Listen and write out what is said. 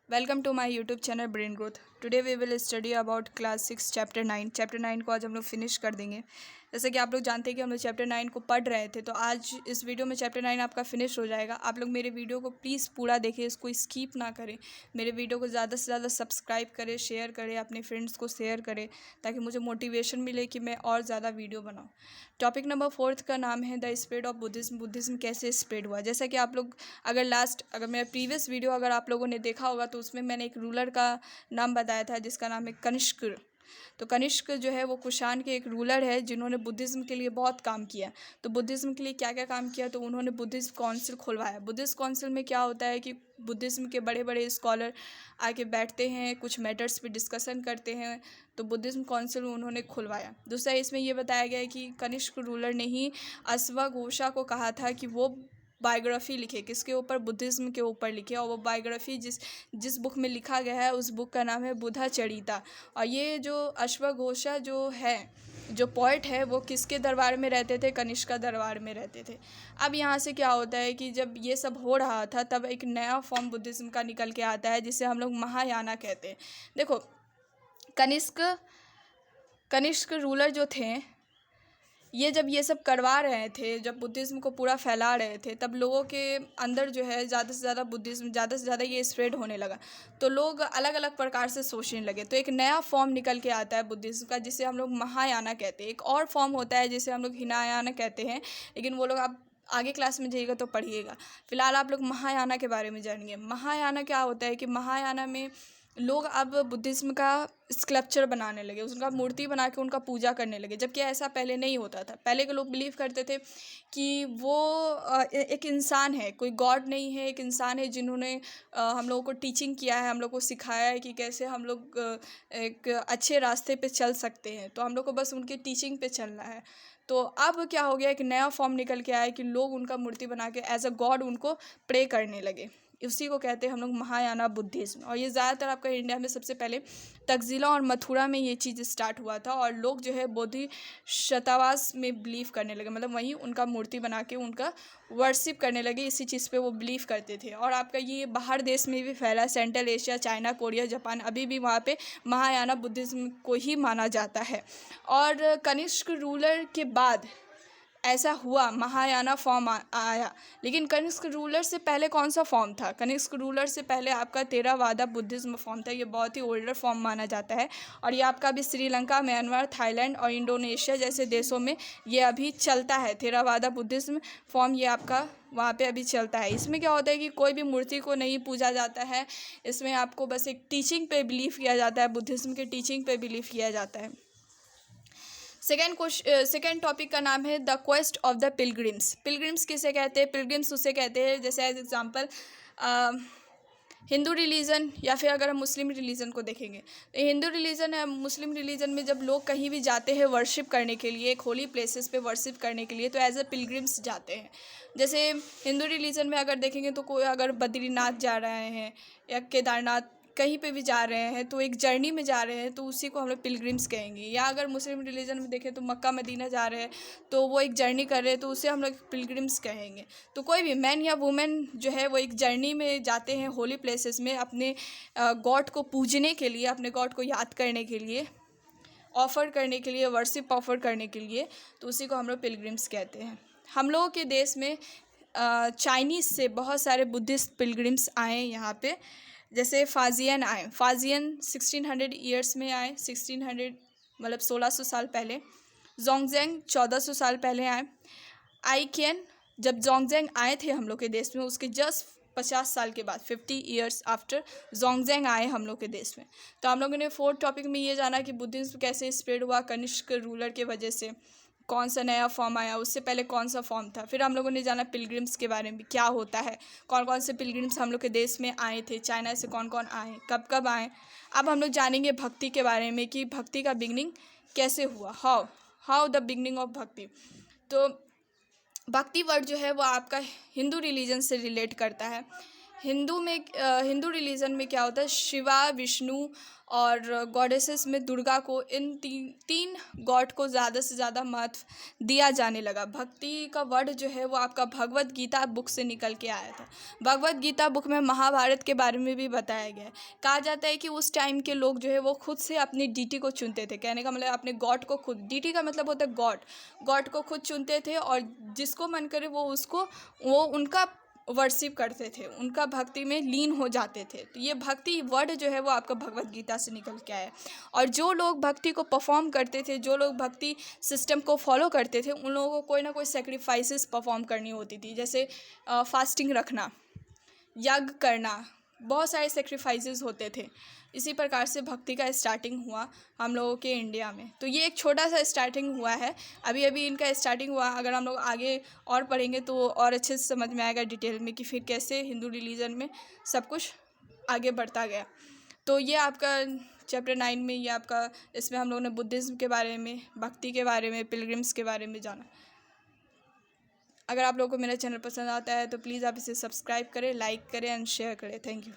Welcome to my YouTube channel brain growth. Today we will study about class 6 chapter 9। Chapter 9 को आज हम लोग finish कर देंगे। जैसे कि आप लोग जानते हैं कि हम लोग चैप्टर 9 को पढ़ रहे थे, तो आज इस वीडियो में चैप्टर 9 आपका फिनिश हो जाएगा। आप लोग मेरे वीडियो को प्लीज़ पूरा देखिए, इसको स्किप ना करें। मेरे वीडियो को ज़्यादा से ज़्यादा सब्सक्राइब करें, शेयर करें, अपने फ्रेंड्स को शेयर करें, ताकि मुझे मोटिवेशन मिले कि मैं और ज़्यादा वीडियो बनाऊँ। टॉपिक नंबर 4 का नाम है the spread of Buddhism. Buddhism कैसे स्प्रेड हुआ। जैसा कि आप लोग अगर मेरा प्रीवियस वीडियो अगर आप लोगों ने देखा होगा, तो उसमें मैंने एक रूलर का नाम बताया था जिसका नाम है कनिष्क। तो कनिष्क जो है वो कुषाण के एक रूलर है जिन्होंने बुद्धिज़्म के लिए बहुत काम किया। तो बुद्धिज़्म के लिए क्या क्या काम किया, तो उन्होंने बुद्धिस्ट काउंसिल खुलवाया। बुद्धिस्ट काउंसिल में क्या होता है कि बुद्धिज़्म के बड़े बड़े स्कॉलर आके बैठते हैं, कुछ मैटर्स पे डिस्कशन करते हैं। तो बुद्धिज़्म काउंसिल उन्होंने खुलवाया। दूसरा इसमें ये बताया गया है कि कनिष्क रूलर ने ही अश्वघोषा को कहा था कि वो बायोग्राफी लिखे, किसके ऊपर, बुद्धिज़्म के ऊपर लिखे। और वो बायोग्राफी जिस बुक में लिखा गया है उस बुक का नाम है बुद्धाचरिता। और ये जो अश्वघोषा जो है, जो पोएट है, वो किसके दरबार में रहते थे, कनिष्क का दरबार में रहते थे। अब यहाँ से क्या होता है कि जब ये सब हो रहा था तब एक नया फॉर्म बुद्धिज़्म का निकल के आता है जिसे हम लोग महायाना कहते हैं। देखो, कनिष्क रूलर जो थे, ये जब ये सब करवा रहे थे, जब बुद्धिज़्म को पूरा फैला रहे थे, तब लोगों के अंदर जो है ज़्यादा से ज़्यादा बुद्धिज़्म ज़्यादा से ज़्यादा ये स्प्रेड होने लगा। तो लोग अलग अलग प्रकार से सोचने लगे। तो एक नया फॉर्म निकल के आता है बुद्धिज़्म का जिसे हम लोग महायाना कहते हैं। एक और फॉर्म होता है जिसे हम लोग हिनायाना कहते हैं, लेकिन वो लोग आप आगे क्लास में जाइएगा तो पढ़िएगा। फिलहाल आप लोग महायाना के बारे में जानिए। महायाना क्या होता है कि महायाना में लोग अब बुद्धिज़्म का स्कल्पचर बनाने लगे, उसका मूर्ति बना के उनका पूजा करने लगे, जबकि ऐसा पहले नहीं होता था। पहले के लोग बिलीव करते थे कि वो एक इंसान है, कोई गॉड नहीं है, एक इंसान है जिन्होंने हम लोगों को टीचिंग किया है, हम लोग को सिखाया है कि कैसे हम लोग एक अच्छे रास्ते पे चल सकते हैं। तो हम लोग को बस उनकी टीचिंग पे चलना है। तो अब क्या हो गया, एक नया फॉर्म निकल के आया है कि लोग उनका मूर्ति बना के एज अ गॉड उनको प्रे करने लगे। उसी को कहते हैं हम लोग महायाना बुद्धिज़्म। और ये ज़्यादातर आपका इंडिया में सबसे पहले तकज़िला और मथुरा में ये चीज़ स्टार्ट हुआ था। और लोग जो है बोधि शतावास में बिलीव करने लगे, मतलब वहीं उनका मूर्ति बना के उनका वर्शिप करने लगे। इसी चीज़ पे वो बिलीव करते थे। और आपका ये बाहर देश में भी फैला, central Asia, China, Korea, Japan, अभी भी वहाँ पे महायाना बुद्धिज़्म को ही माना जाता है। और कनिष्क रूलर के बाद ऐसा हुआ, महायाना फॉर्म आया। लेकिन कनिष्क रूलर से पहले कौन सा फॉर्म था? कनिष्क रूलर से पहले आपका थेरावादा बुद्धिज़्म फॉर्म था। ये बहुत ही ओल्डर फॉर्म माना जाता है। और ये आपका अभी श्रीलंका, म्यांमार, थाईलैंड और इंडोनेशिया जैसे देशों में ये अभी चलता है। थेरावादा बुद्धिज़्म फॉर्म ये आपका वहाँ पे अभी चलता है। इसमें क्या होता है कि कोई भी मूर्ति को नहीं पूजा जाता है। इसमें आपको बस एक टीचिंग पे बिलीव किया जाता है, बुद्धिज़्म के टीचिंग पे बिलीव किया जाता है। सेकेंड टॉपिक का नाम है the quest of the pilgrims. Pilgrims किसे कहते हैं? पिलग्रिम्स उसे कहते हैं, जैसे एज एग्जांपल हिंदू रिलीजन या फिर अगर हम मुस्लिम रिलीजन को देखेंगे, तो हिंदू रिलीजन या मुस्लिम रिलीजन में जब लोग कहीं भी जाते हैं वर्शिप करने के लिए, एक होली प्लेसेस पे वर्शिप करने के लिए, तो एज अ पिलग्रिम्स जाते हैं। जैसे हिंदू रिलीजन में अगर देखेंगे तो कोई अगर बद्रीनाथ जा रहे हैं या केदारनाथ कहीं पे भी जा रहे हैं, तो एक जर्नी में जा रहे हैं, तो उसी को हम लोग पिलग्रिम्स कहेंगे। या अगर मुस्लिम रिलीजन में देखें तो मक्का मदीना जा रहे हैं, तो वो एक जर्नी कर रहे हैं, तो उसे हम लोग पिलग्रिम्स कहेंगे। तो कोई भी मैन या वुमेन जो है वो एक जर्नी में जाते हैं होली प्लेसेस में, अपने गॉड को पूजने के लिए, अपने गॉड को याद करने के लिए, ऑफ़र करने के लिए, वर्शिप ऑफ़र करने के लिए, तो उसी को हम लोग पिलग्रिम्स कहते हैं। हम लोगों के देश में चाइनीज़ से बहुत सारे बुद्धिस्ट पिलग्रिम्स आए यहाँ पे। जैसे फाजियन आए, फाजियन 1600 ईयर्स में आए, 1600 मतलब 1600 साल पहले। जोंगजेंग 1400 साल पहले आए। आईकेन, जब जोंगजेंग आए थे हम लोग के देश में, उसके जस्ट 50 साल के बाद, 50 ईयर्स आफ्टर जोंगजेंग आए हम लोग के देश में। तो हम लोगों ने 4th टॉपिक में ये जाना कि बुद्धिज्म कैसे स्प्रेड हुआ, कनिष्क रूलर के वजह से कौन सा नया फॉर्म आया, उससे पहले कौन सा फॉर्म था। फिर हम लोगों ने जाना पिलग्रिम्स के बारे में, क्या होता है, कौन कौन से पिलग्रिम्स हम लोग के देश में आए थे, चाइना से कौन कौन आए, कब कब आए। अब हम लोग जानेंगे भक्ति के बारे में कि भक्ति का बिगनिंग कैसे हुआ, हाउ द बिगनिंग ऑफ भक्ति। तो भक्ति वर्ड जो है वो आपका हिंदू रिलीजन से रिलेट करता है। हिंदू रिलीजन में क्या होता है, शिवा, विष्णु और गॉडेसेस में दुर्गा को, इन तीन गॉड को ज़्यादा से ज़्यादा महत्व दिया जाने लगा। भक्ति का वर्ड जो है वो आपका भगवत गीता बुक से निकल के आया था। भगवत गीता बुक में महाभारत के बारे में भी बताया गया है। कहा जाता है कि उस टाइम के लोग जो है वो खुद से अपनी डीटी को चुनते थे। कहने का मतलब अपने गॉड को खुद, डीटी का मतलब होता है गॉड को खुद चुनते थे और जिसको मन करे वो उनका वर्शिप करते थे, उनका भक्ति में लीन हो जाते थे। तो ये भक्ति वर्ड जो है वो आपका भगवत गीता से निकल के आया है। और जो लोग भक्ति को परफॉर्म करते थे, जो लोग भक्ति सिस्टम को फॉलो करते थे, उन लोगों को कोई ना कोई सेक्रीफाइसेस परफॉर्म करनी होती थी, जैसे फास्टिंग रखना, यज्ञ करना, बहुत सारे सेक्रीफाइसेस होते थे। इसी प्रकार से भक्ति का स्टार्टिंग हुआ हम लोगों के इंडिया में। तो ये एक छोटा सा स्टार्टिंग हुआ है, अभी अभी इनका स्टार्टिंग हुआ। अगर हम लोग आगे और पढ़ेंगे तो और अच्छे से समझ में आएगा डिटेल में कि फिर कैसे हिंदू रिलीजन में सब कुछ आगे बढ़ता गया। तो ये आपका चैप्टर 9 में ये आपका, इसमें हम लोगों ने बुद्धिज़्म के बारे में, भक्ति के बारे में, पिलग्रिम्स के बारे में जाना। अगर आप लोगों को मेरा चैनल पसंद आता है तो प्लीज़ आप इसे सब्सक्राइब करें, लाइक करें एंड शेयर करें। Thank you.